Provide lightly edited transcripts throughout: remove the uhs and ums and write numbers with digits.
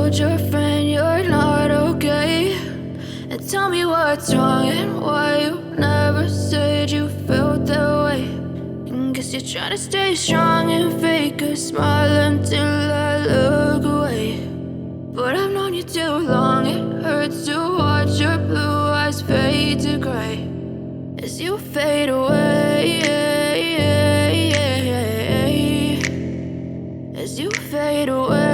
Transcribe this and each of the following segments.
told your friend you're not okay, and tell me what's wrong and why you never said you felt that way. And guess you're trying to stay strong and fake a smile until I look away. But I've known you too long, it hurts to watch your blue eyes fade to gray as you fade away, as you fade away.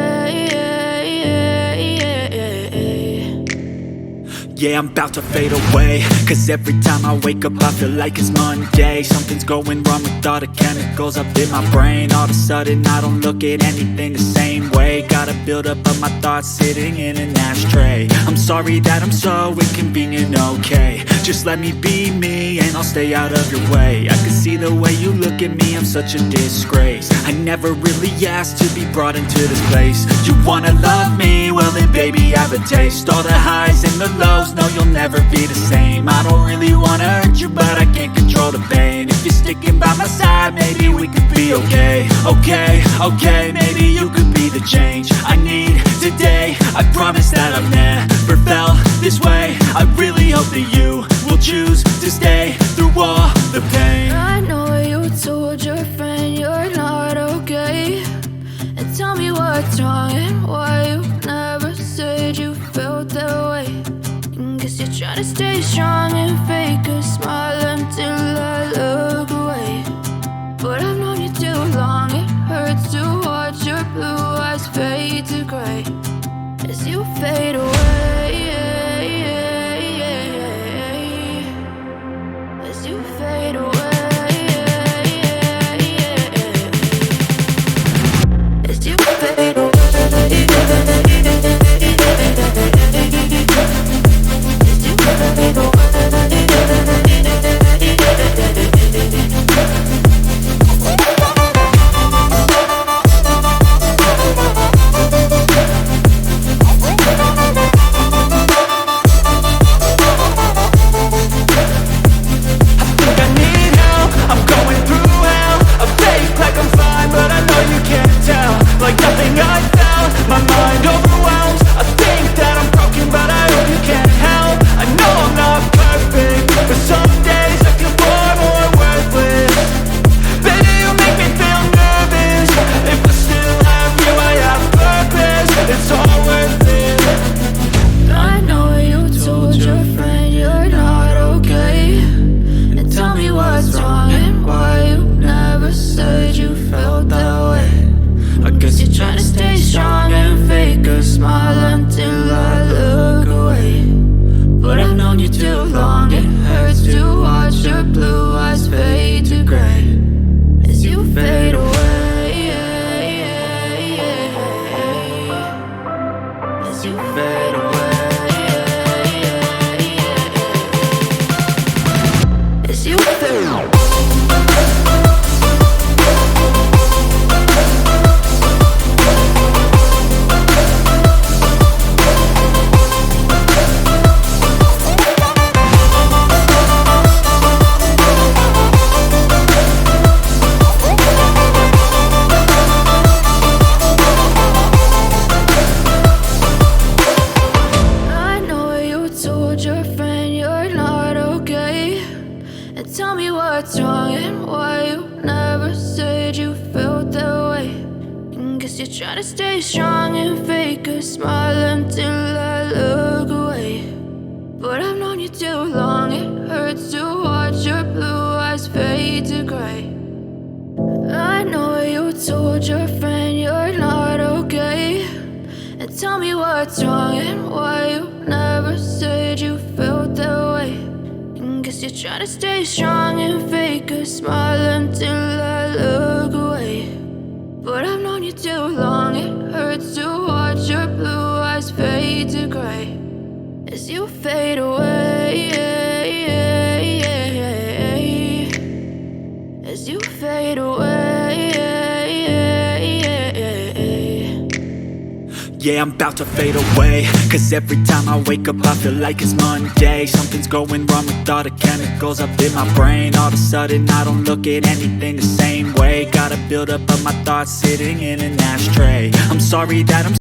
Yeah, I'm about to fade away, cause every time I wake up I feel like it's Monday. Something's going wrong with all the chemicals up in my brain. All of a sudden I don't look at anything the same way. Got a buildup of my thoughts sitting in an ashtray. I'm sorry that I'm so inconvenient, okay. Just let me be me and I'll stay out of your way. I can see the way you look at me, I'm such a disgrace. I never really asked to be brought into this place. You wanna love me? Well then baby, have a taste. All the highs and the lows, no, you'll never be the same. I don't really wanna hurt you, but I can't control the pain. If you're sticking by my side, maybe we could be okay. Okay, maybe you could be the change I need today. I promise that I've never felt this way. I really hope that you will choose to stay through all the pain. I know you told your friend you're not okay, and tell me what's wrong and why you never said you felt that way. And guess you're trying to stay strong and fake a smile until I look away. But I've known you too long, it hurts to watch your blue eyes fade to gray as you fade away, as you fade away. As you fade away. Tell me what's wrong and why you never said you felt that way. And guess you're trying to stay strong and fake a smile until I look away. But I've known you too long, it hurts to watch your blue eyes fade to gray. I know you told your friend you're not okay, and tell me what's wrong and why you never said you felt that way. Guess you're trying to stay strong and fake a smile until I look away. But I've known you too long, it hurts to watch your blue eyes fade to gray as you fade away, as you fade away. Yeah, I'm about to fade away, cause every time I wake up I feel like it's Monday. Something's going wrong with all the chemicals up in my brain. All of a sudden I don't look at anything the same way. Got a buildup of my thoughts sitting in an ashtray. I'm sorry that I'm